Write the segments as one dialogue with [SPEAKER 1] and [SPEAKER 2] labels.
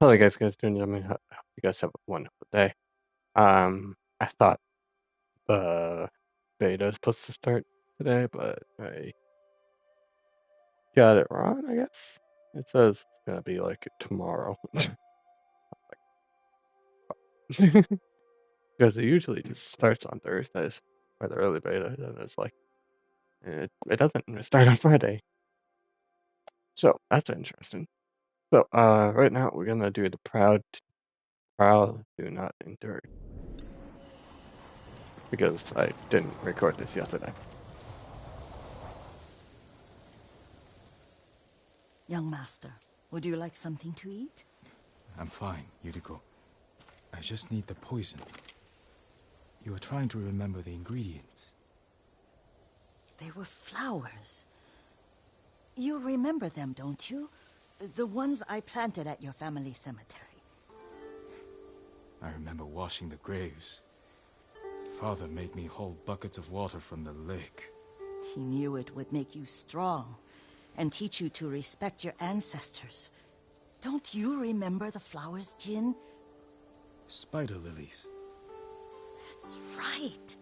[SPEAKER 1] Hello guys doing? Hope you guys have a wonderful day. I thought the beta is supposed to start today, but I got it wrong, I guess. It says it's gonna be like tomorrow. Because it usually just starts on Thursdays for the early beta, and it's like it doesn't start on Friday. So that's interesting. So right now we're gonna do the proud do not endure because I didn't record this yesterday.
[SPEAKER 2] Young master, would you like something to eat?
[SPEAKER 3] I'm fine, Yuriko. I just need the poison. You were trying to remember the ingredients.
[SPEAKER 2] They were flowers. You remember them, don't you? The ones I planted at your family cemetery.
[SPEAKER 3] I remember washing the graves. Father made me hold buckets of water from the lake.
[SPEAKER 2] He knew it would make you strong and teach you to respect your ancestors. Don't you remember the flowers, Jin?
[SPEAKER 3] Spider lilies.
[SPEAKER 2] That's right.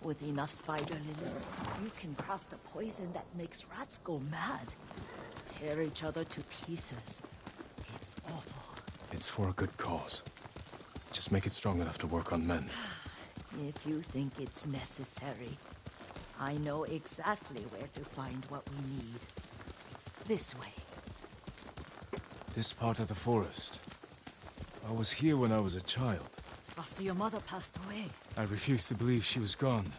[SPEAKER 2] With enough spider lilies, you can craft a poison that makes rats go mad. Tear each other to pieces. It's awful.
[SPEAKER 3] It's for a good cause. Just make it strong enough to work on men.
[SPEAKER 2] If you think it's necessary, I know exactly where to find what we need. This way.
[SPEAKER 3] This part of the forest. I was here when I was a child.
[SPEAKER 2] After your mother passed away.
[SPEAKER 3] I refused to believe she was gone.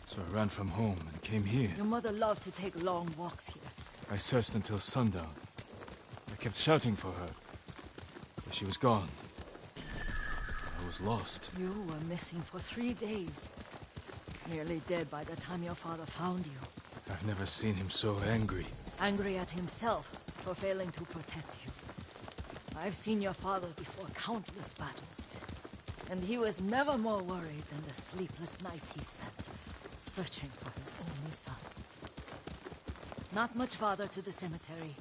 [SPEAKER 3] So I ran from home and came here.
[SPEAKER 2] Your mother loved to take long walks here.
[SPEAKER 3] I searched until sundown. I kept shouting for her. But she was gone. I was lost.
[SPEAKER 2] You were missing for 3 days. Nearly dead by the time your father found you.
[SPEAKER 3] I've never seen him so angry.
[SPEAKER 2] Angry at himself for failing to protect you. I've seen your father before countless battles. And he was never more worried than the sleepless nights he spent searching for his only son. Not much farther to the cemetery.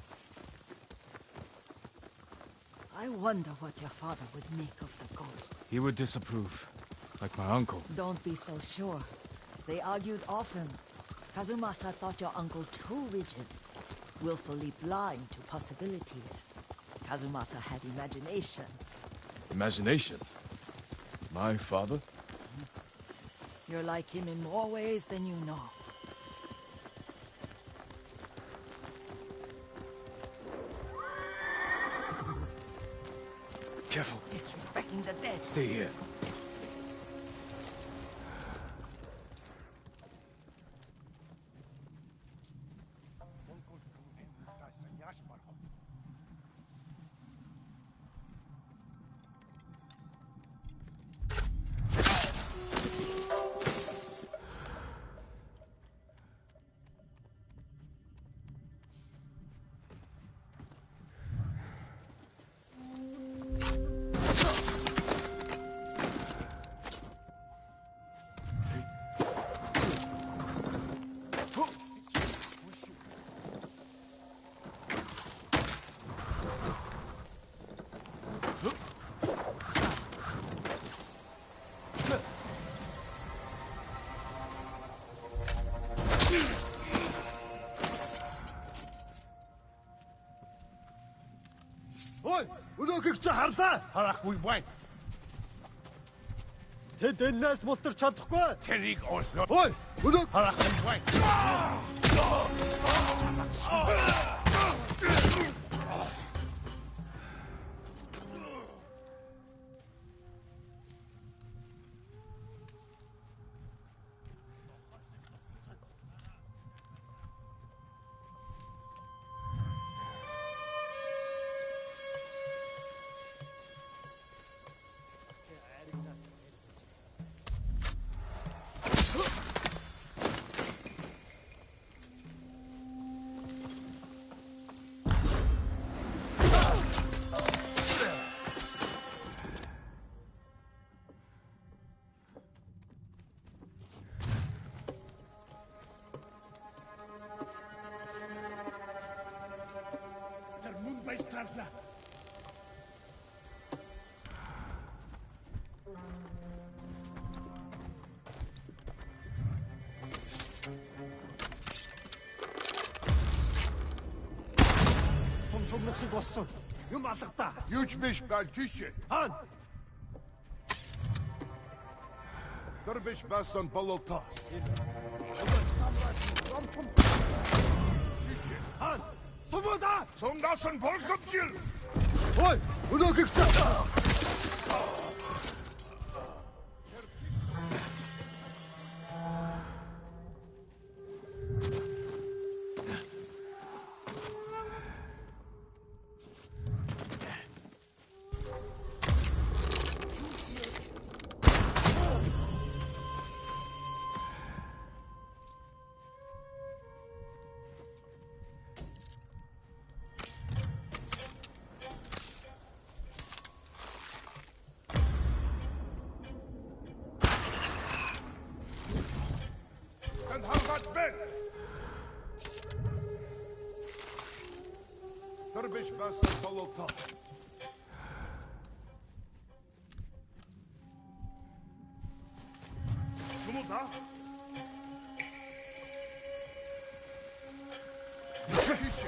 [SPEAKER 2] I wonder what your father would make of the ghost.
[SPEAKER 3] He would disapprove, like my uncle.
[SPEAKER 2] Don't be so sure. They argued often. Kazumasa thought your uncle too rigid, willfully blind to possibilities. Kazumasa had imagination.
[SPEAKER 3] Imagination? My father?
[SPEAKER 2] You're like him in more ways than you know.
[SPEAKER 3] Careful.
[SPEAKER 2] Disrespecting the dead.
[SPEAKER 3] Stay here.
[SPEAKER 4] Ой, өнөөхийг чи харлаа. Харахгүй бай. Тэд энэс мултарч чадахгүй. Тэрийг олно. Ой, өнөөх харахгүй бай. 솜솜낚시고 왔어. 이거 맞닥다.
[SPEAKER 5] Yüçmiş belkişi.
[SPEAKER 4] 한!
[SPEAKER 5] Kırmış basan balota.
[SPEAKER 4] 한! 소모다!
[SPEAKER 5] Sondasın bolkapçıl.
[SPEAKER 4] 어이! 은어 극장!
[SPEAKER 5] Sen halkaç ben. Kırmış basan balota. Sumuda. Kişi.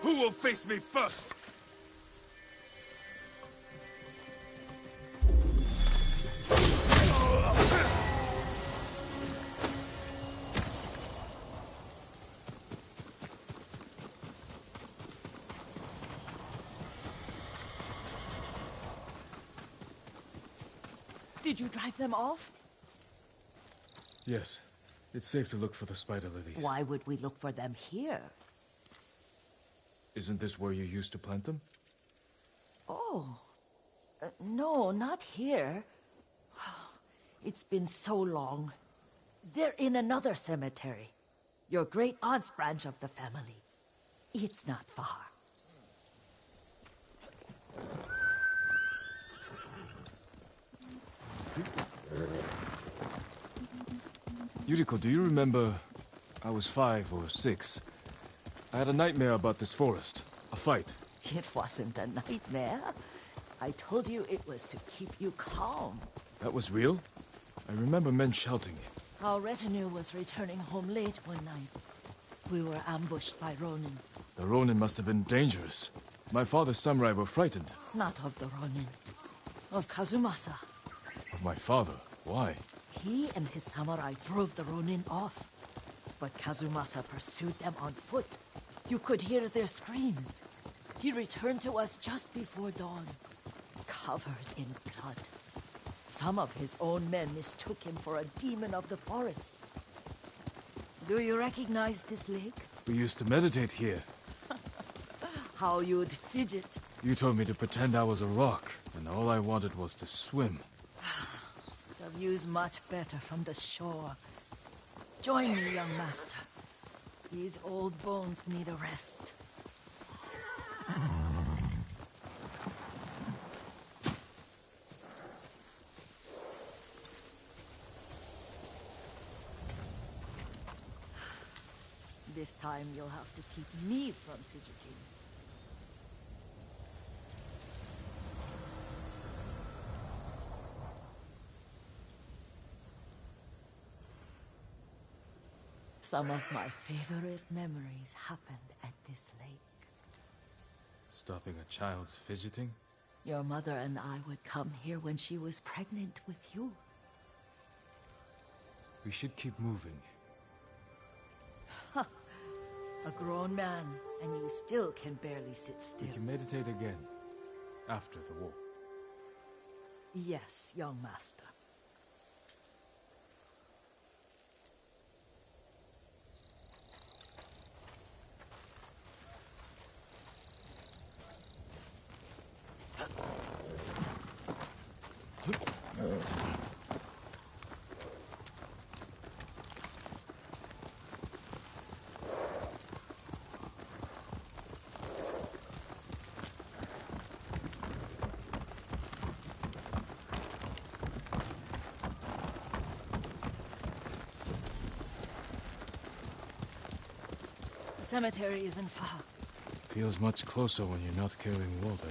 [SPEAKER 3] Who will face me first?
[SPEAKER 2] Did you drive them off?
[SPEAKER 3] Yes. It's safe to look for the spider lilies.
[SPEAKER 2] Why would we look for them here?
[SPEAKER 3] Isn't this where you used to plant them?
[SPEAKER 2] Oh. No, not here. It's been so long. They're in another cemetery. Your great aunt's branch of the family. It's not far.
[SPEAKER 3] Yuriko, do you remember... I was 5 or 6. I had a nightmare about this forest. A fight.
[SPEAKER 2] It wasn't a nightmare. I told you it was to keep you calm.
[SPEAKER 3] That was real? I remember men shouting.
[SPEAKER 2] Our retinue was returning home late one night. We were ambushed by Ronin.
[SPEAKER 3] The Ronin must have been dangerous. My father's samurai were frightened.
[SPEAKER 2] Not of the Ronin. Of Kazumasa.
[SPEAKER 3] Of my father. Why?
[SPEAKER 2] He and his samurai drove the Ronin off. But Kazumasa pursued them on foot. You could hear their screams. He returned to us just before dawn, covered in blood. Some of his own men mistook him for a demon of the forest. Do you recognize this lake?
[SPEAKER 3] We used to meditate here.
[SPEAKER 2] How you'd fidget.
[SPEAKER 3] You told me to pretend I was a rock, and all I wanted was to swim.
[SPEAKER 2] The view's much better from the shore. Join me, young master. These old bones need a rest. This time you'll have to keep me from fidgeting. Some of my favorite memories happened at this lake.
[SPEAKER 3] Stopping a child's fidgeting?
[SPEAKER 2] Your mother and I would come here when she was pregnant with you.
[SPEAKER 3] We should keep moving.
[SPEAKER 2] A grown man, and you still can barely sit still.
[SPEAKER 3] We can meditate again. After the war.
[SPEAKER 2] Yes, young master. cemetery isn't far.
[SPEAKER 3] Feels much closer when you're not carrying water.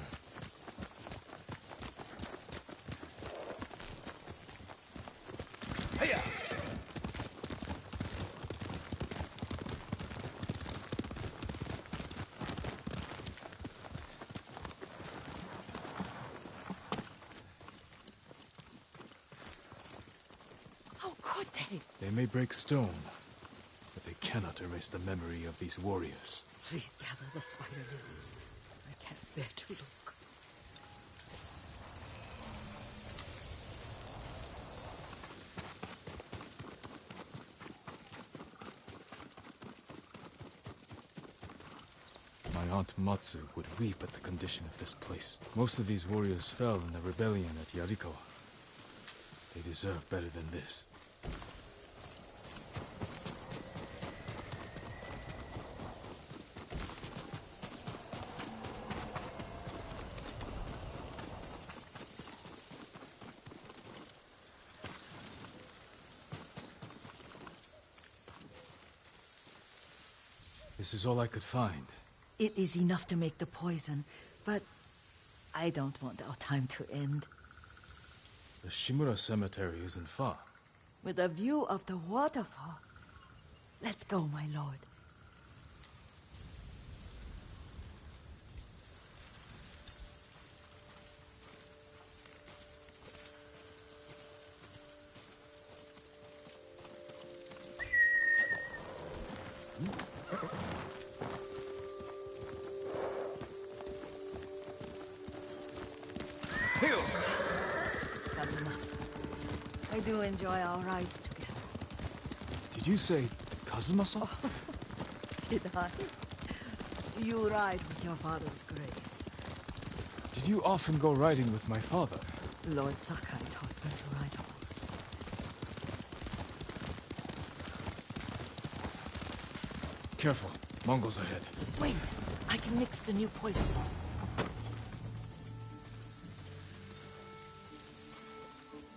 [SPEAKER 2] How could they?
[SPEAKER 3] They may break stone, but they cannot erase the memory of these warriors.
[SPEAKER 2] Please gather the spider lilies. I can't bear to look.
[SPEAKER 3] My aunt Matsu would weep at the condition of this place. Most of these warriors fell in the rebellion at Yarikawa. They deserve better than this. This is all I could find.
[SPEAKER 2] It is enough to make the poison, but I don't want our time to end.
[SPEAKER 3] The Shimura Cemetery isn't far.
[SPEAKER 2] With a view of the waterfall. Let's go, my lord. Kazumasa, I do enjoy our rides together.
[SPEAKER 3] Did you say Kazumasa?
[SPEAKER 2] Did I? You ride with your father's grace.
[SPEAKER 3] Did you often go riding with my father?
[SPEAKER 2] Lord Sakai taught me to ride a horse.
[SPEAKER 3] Careful, Mongols ahead.
[SPEAKER 2] Wait, I can mix the new poison.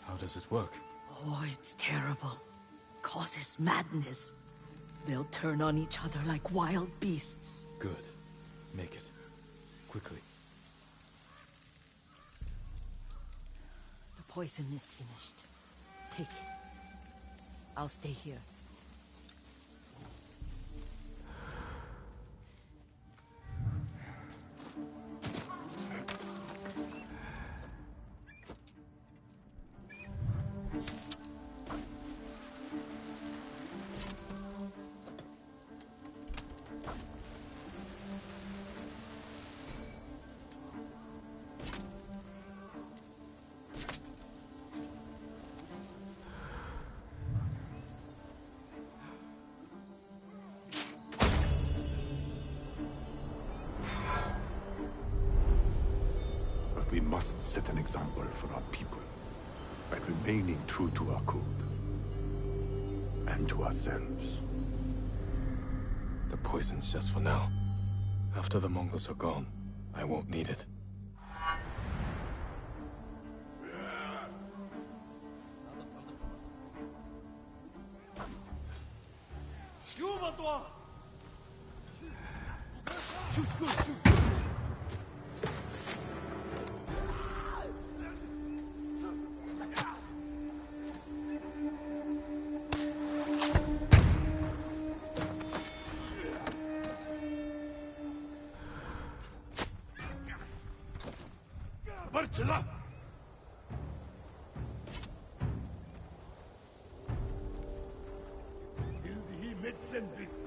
[SPEAKER 3] How does it work?
[SPEAKER 2] Oh, it's terrible. Causes madness. They'll turn on each other like wild beasts.
[SPEAKER 3] Good. Make it. Quickly.
[SPEAKER 2] The poison is finished. Take it. I'll stay here.
[SPEAKER 6] We must set an example for our people by remaining true to our code and to ourselves.
[SPEAKER 3] The poison's just for now. After the Mongols are gone, I won't need it.
[SPEAKER 4] Bartela! Tildi medicine bis.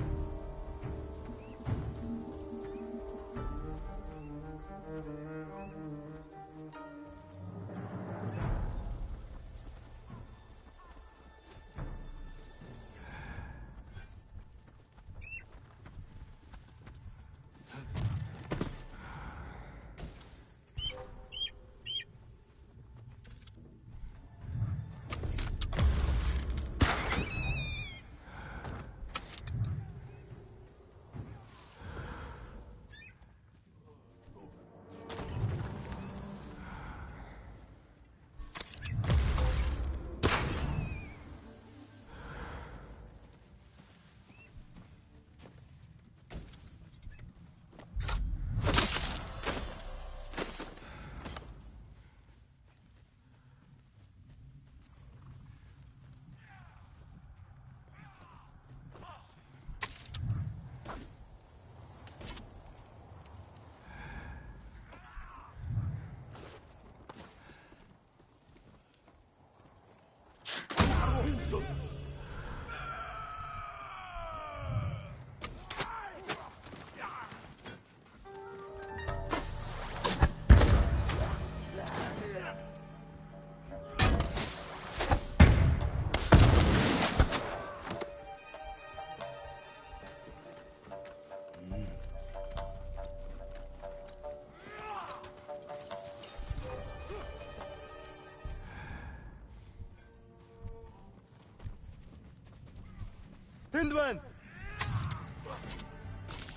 [SPEAKER 4] Тэнд байна.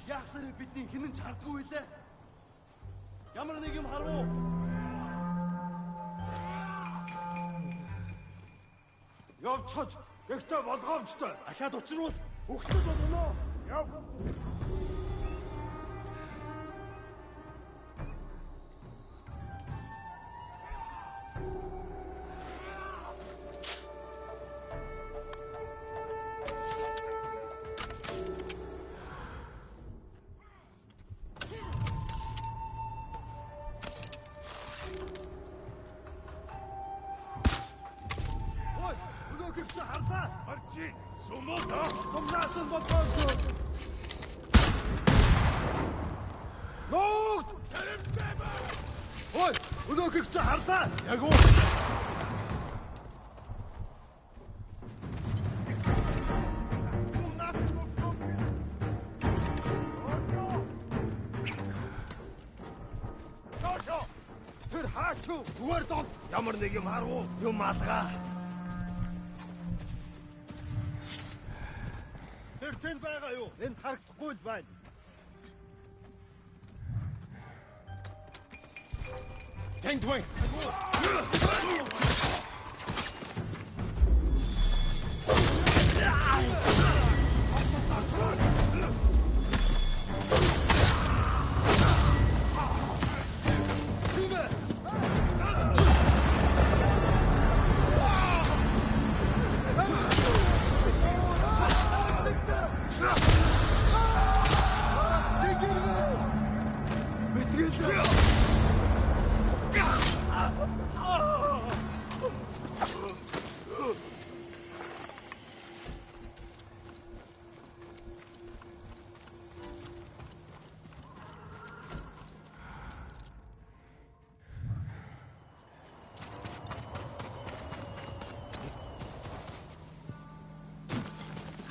[SPEAKER 4] Яг сарыг бидний хинэн чардгүй лээ. Ямар нэг юм харав уу? Явчихж, ихтэй болгоомжтой. Ахаад учруул. Өгсөж болно. Яв.
[SPEAKER 5] Арчи, сумода.
[SPEAKER 4] Сумнаас болгоомжтой. Ногд! Ой, өнөөхийг чи харлаа. Яг уу. Тэр хаач юу? Зүгээр доо. Ямар нэг юм харав? Юм алгаа. Тэр тэнд байгаа юу? Энд харагдахгүй л байна.
[SPEAKER 3] Тэнд байна.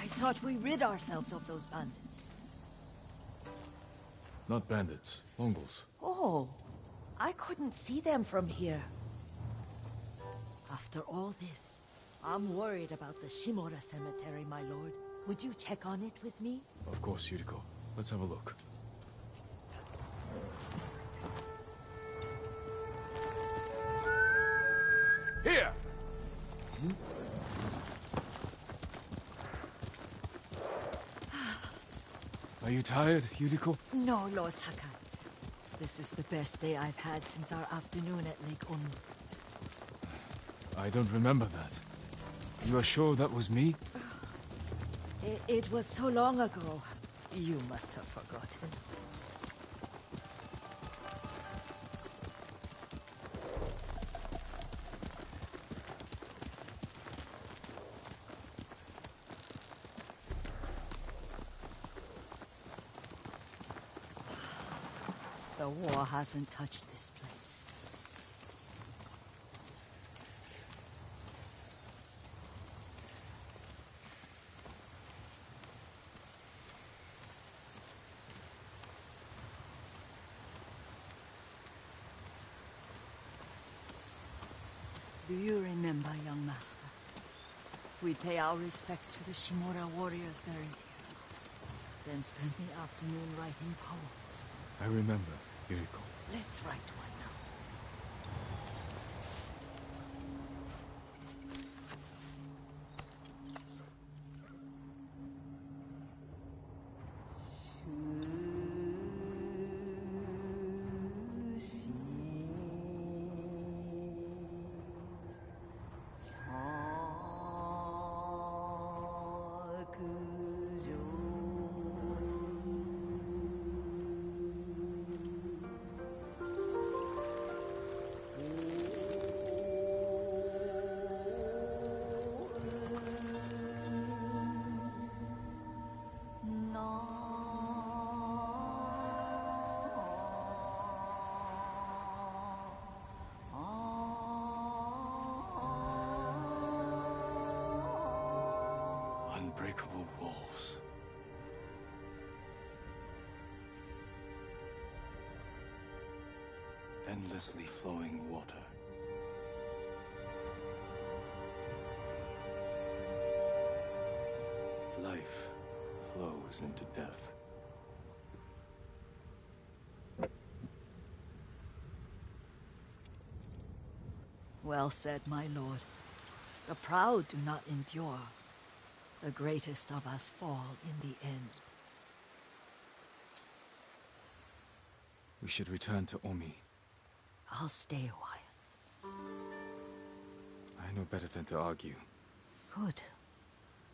[SPEAKER 2] I thought we rid ourselves of those bandits.
[SPEAKER 3] Not bandits, Mongols.
[SPEAKER 2] Oh, I couldn't see them from here. After all this, I'm worried about the Shimura cemetery, my lord. Would you check on it with me?
[SPEAKER 3] Of course, Yuriko. Let's have a look.
[SPEAKER 5] Here.
[SPEAKER 3] Are you tired, Yuriko?
[SPEAKER 2] No, Lord Sakai. This is the best day I've had since our afternoon at Lake Unu.
[SPEAKER 3] I don't remember that. You are sure that was me?
[SPEAKER 2] It was so long ago. You must have forgotten. The war hasn't touched this place. Do you remember, young master? We pay our respects to the Shimura warriors buried here, then spend the afternoon writing poems.
[SPEAKER 3] I remember, Yuriko.
[SPEAKER 2] Let's write one now.
[SPEAKER 3] Unbreakable walls. Endlessly flowing water. Life
[SPEAKER 6] goes into death.
[SPEAKER 2] Well said, my lord. The proud do not endure. The greatest of us fall in the end.
[SPEAKER 3] We should return to Omi.
[SPEAKER 2] I'll stay a while.
[SPEAKER 3] I know better than to argue.
[SPEAKER 2] Good.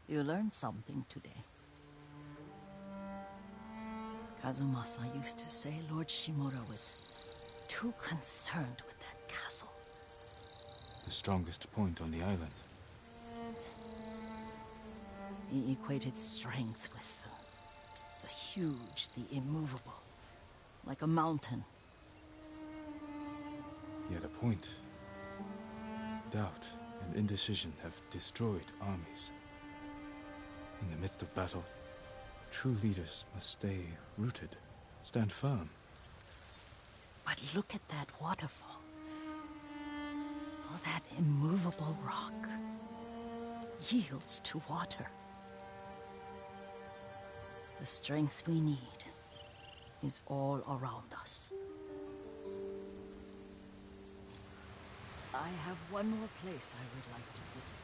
[SPEAKER 2] You learned something today. Kazumasa used to say Lord Shimura was too concerned with that castle.
[SPEAKER 3] The strongest point on the island.
[SPEAKER 2] He equated strength with the huge, the immovable. Like a mountain.
[SPEAKER 3] Yet a point. Doubt and indecision have destroyed armies. In the midst of battle, true leaders must stay rooted, stand firm.
[SPEAKER 2] But look at that waterfall. All that immovable rock yields to water. The strength we need is all around us. I have one more place I would like to visit.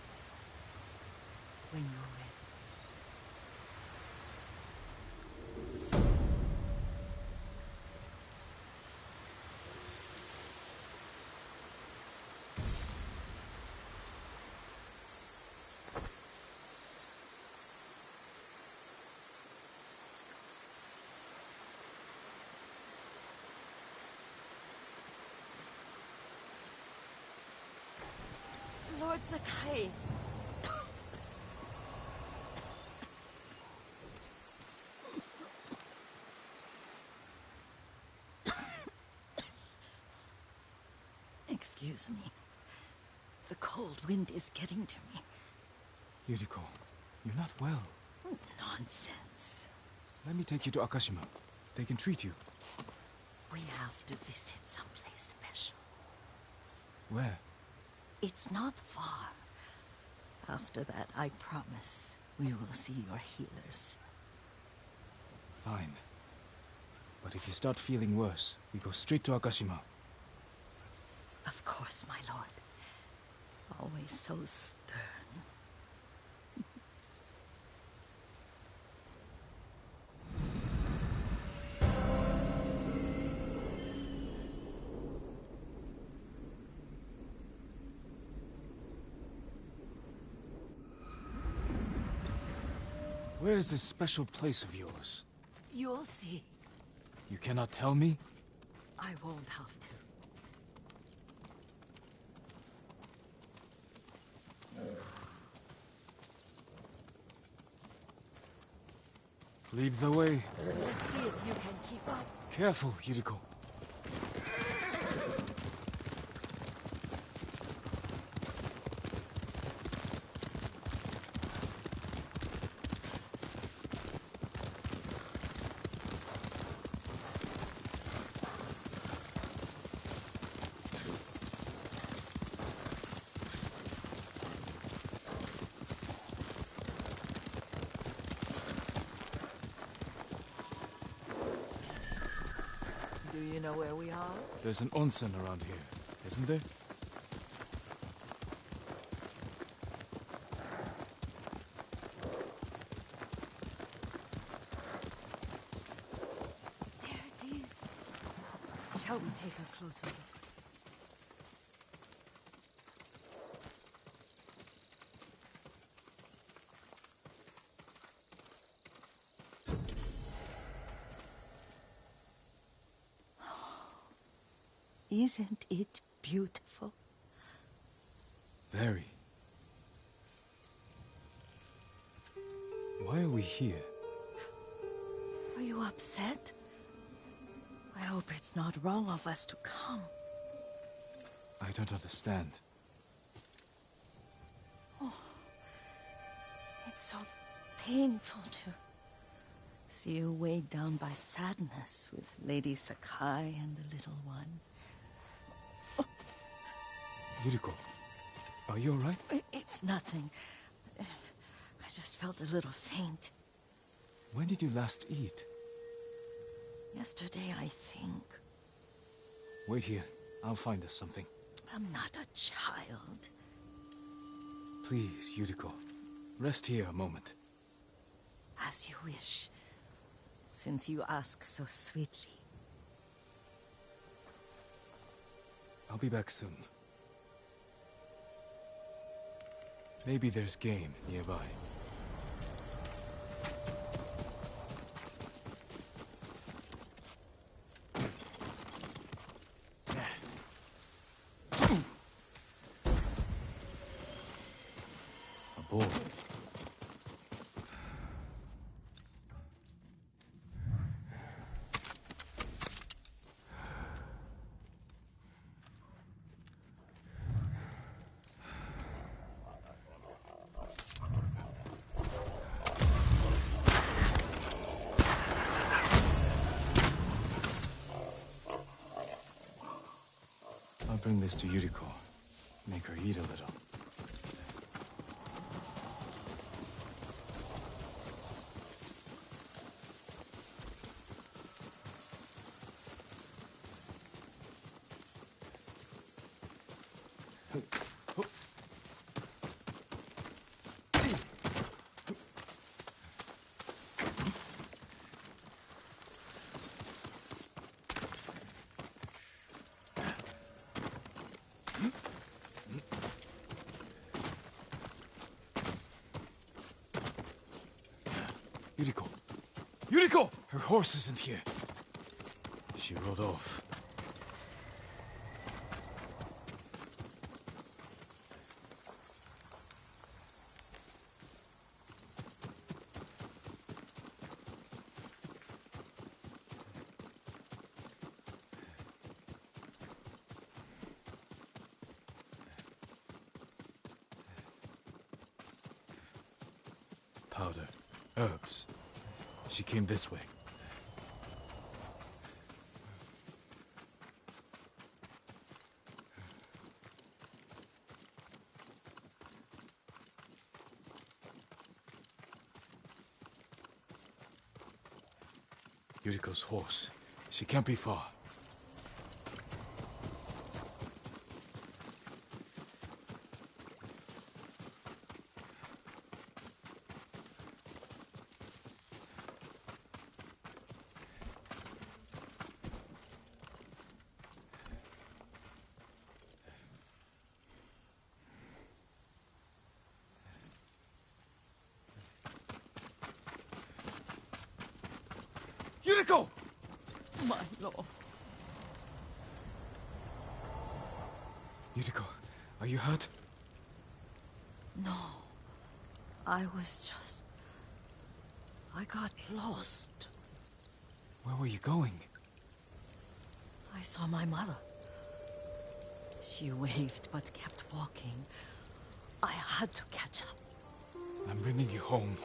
[SPEAKER 2] When you're ready. Lord Sakai. Excuse me. The cold wind is getting to me.
[SPEAKER 3] Yuriko, you're not well.
[SPEAKER 2] Nonsense.
[SPEAKER 3] Let me take you to Akashima. They can treat you.
[SPEAKER 2] We have to visit someplace special.
[SPEAKER 3] Where?
[SPEAKER 2] It's not far. After that, I promise we will see your healers.
[SPEAKER 3] Fine. But if you start feeling worse, we go straight to Akashima.
[SPEAKER 2] Of course, my lord. Always so stern.
[SPEAKER 3] Where is this special place of yours?
[SPEAKER 2] You'll see.
[SPEAKER 3] You cannot tell me?
[SPEAKER 2] I won't have to.
[SPEAKER 3] Lead the way.
[SPEAKER 2] Let's see if you can keep up.
[SPEAKER 3] Careful, Yuriko.
[SPEAKER 2] Do you know where we are?
[SPEAKER 3] There's an onsen around here, isn't there?
[SPEAKER 2] There it is. Shall we take a closer look? Isn't it beautiful?
[SPEAKER 3] Very. Why are we here?
[SPEAKER 2] Are you upset? I hope it's not wrong of us to come.
[SPEAKER 3] I don't understand.
[SPEAKER 2] It's so painful to see you weighed down by sadness with Lady Sakai and the little one.
[SPEAKER 3] Yuriko, are you alright?
[SPEAKER 2] It's nothing. I just felt a little faint.
[SPEAKER 3] When did you last eat?
[SPEAKER 2] Yesterday, I think.
[SPEAKER 3] Wait here. I'll find us something.
[SPEAKER 2] I'm not a child.
[SPEAKER 3] Please, Yuriko. Rest here a moment.
[SPEAKER 2] As you wish, since you ask so sweetly.
[SPEAKER 3] I'll be back soon. Maybe there's game nearby. A boar. I'll bring this to Yuriko. Make her eat a little. Yuriko! Yuriko! Her horse isn't here. She rode off. Powder. Herbs. She came this way. Yuriko's horse. She can't be far. Yuriko!
[SPEAKER 2] My lord.
[SPEAKER 3] Yuriko, are you hurt?
[SPEAKER 2] No. I got lost.
[SPEAKER 3] Where were you going?
[SPEAKER 2] I saw my mother. She waved but kept walking. I had to catch up.
[SPEAKER 3] I'm bringing you home.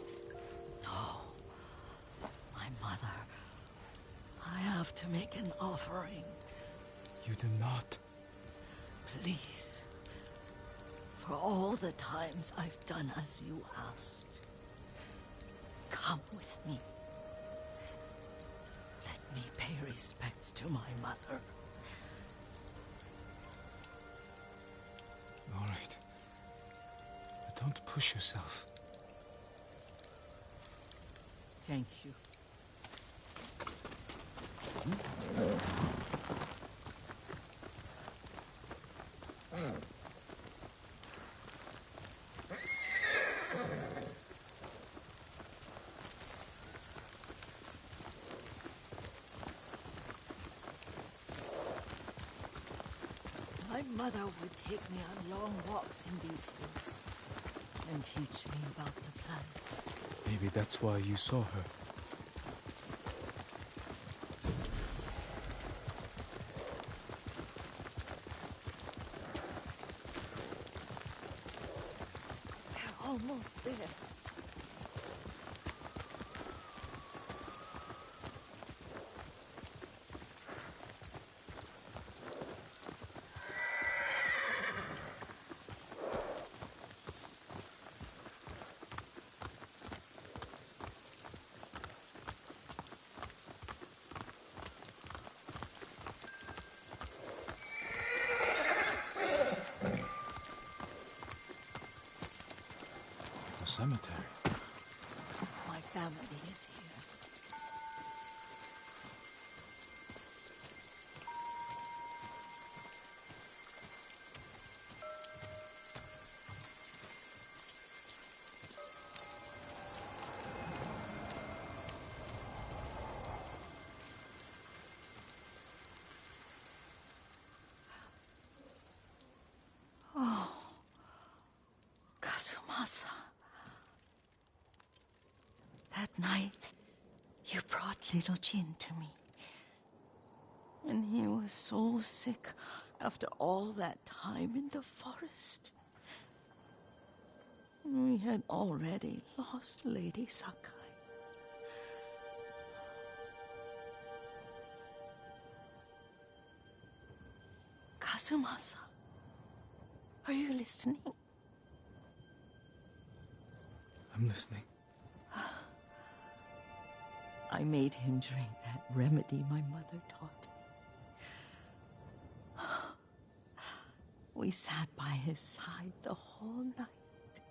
[SPEAKER 2] No. My mother. I have to make an offering.
[SPEAKER 3] You do not.
[SPEAKER 2] Please. For all the times I've done as you asked. Come with me. Let me pay respects to my mother.
[SPEAKER 3] All right. But don't push yourself.
[SPEAKER 2] Thank you. My mother would take me on long walks in these hills and teach me about the plants.
[SPEAKER 3] Maybe that's why you saw her.
[SPEAKER 2] We're almost there.
[SPEAKER 3] cemetery.
[SPEAKER 2] My family is here. Kazumasa. That night, you brought little Jin to me. And he was so sick after all that time in the forest. We had already lost Lady Sakai. Kazumasa, are you listening?
[SPEAKER 3] I'm listening.
[SPEAKER 2] I made him drink that remedy my mother taught me. We sat by his side the whole night.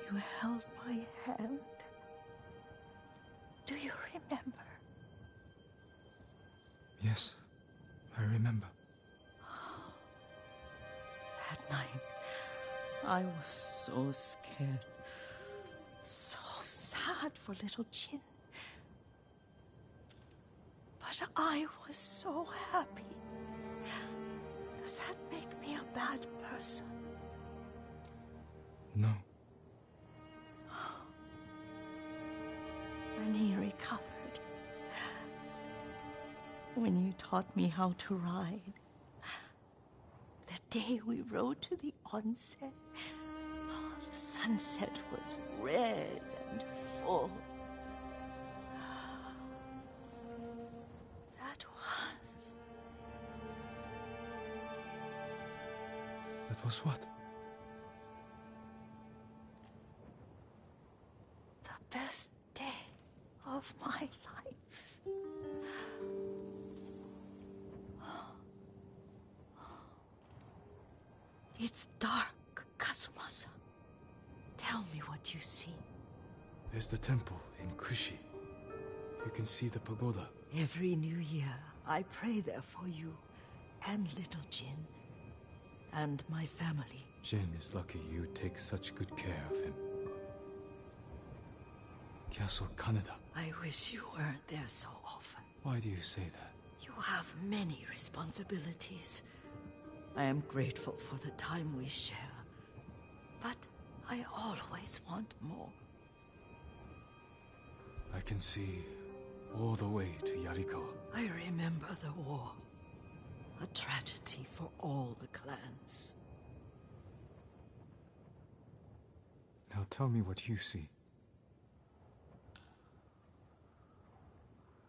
[SPEAKER 2] You held my hand. Do you remember?
[SPEAKER 3] Yes, I remember.
[SPEAKER 2] That night, I was so scared. So sad for little Jin. But I was so happy. Does that make me a bad person?
[SPEAKER 3] No.
[SPEAKER 2] When he recovered, when you taught me how to ride, the day we rode to the onsen, oh, the sunset was red and full. That was...
[SPEAKER 3] That was what?
[SPEAKER 2] the best day of my life. It's dark, Kazumasa. Tell me what you see.
[SPEAKER 3] There's the temple in Kushi. You can see the pagoda.
[SPEAKER 2] Every new year, I pray there for you and little Jin and my family.
[SPEAKER 3] Jin is lucky you take such good care of him. Castle Kaneda.
[SPEAKER 2] I wish you weren't there so often.
[SPEAKER 3] Why do you say that?
[SPEAKER 2] You have many responsibilities. I am grateful for the time we share, but I always want more.
[SPEAKER 3] I can see all the way to Yarikawa.
[SPEAKER 2] I remember the war, a tragedy for all the clans.
[SPEAKER 3] Now tell me what you see.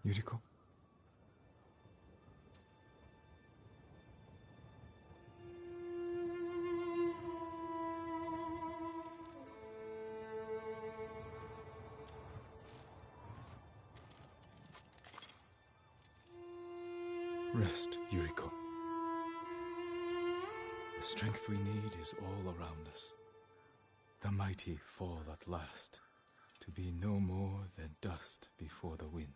[SPEAKER 3] Yuriko? Rest, Yuriko. The strength we need is all around us. The mighty fall at last, to be no more than dust before the wind.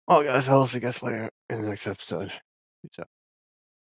[SPEAKER 1] Well, guys, I'll see you guys later in the next episode. Peace out.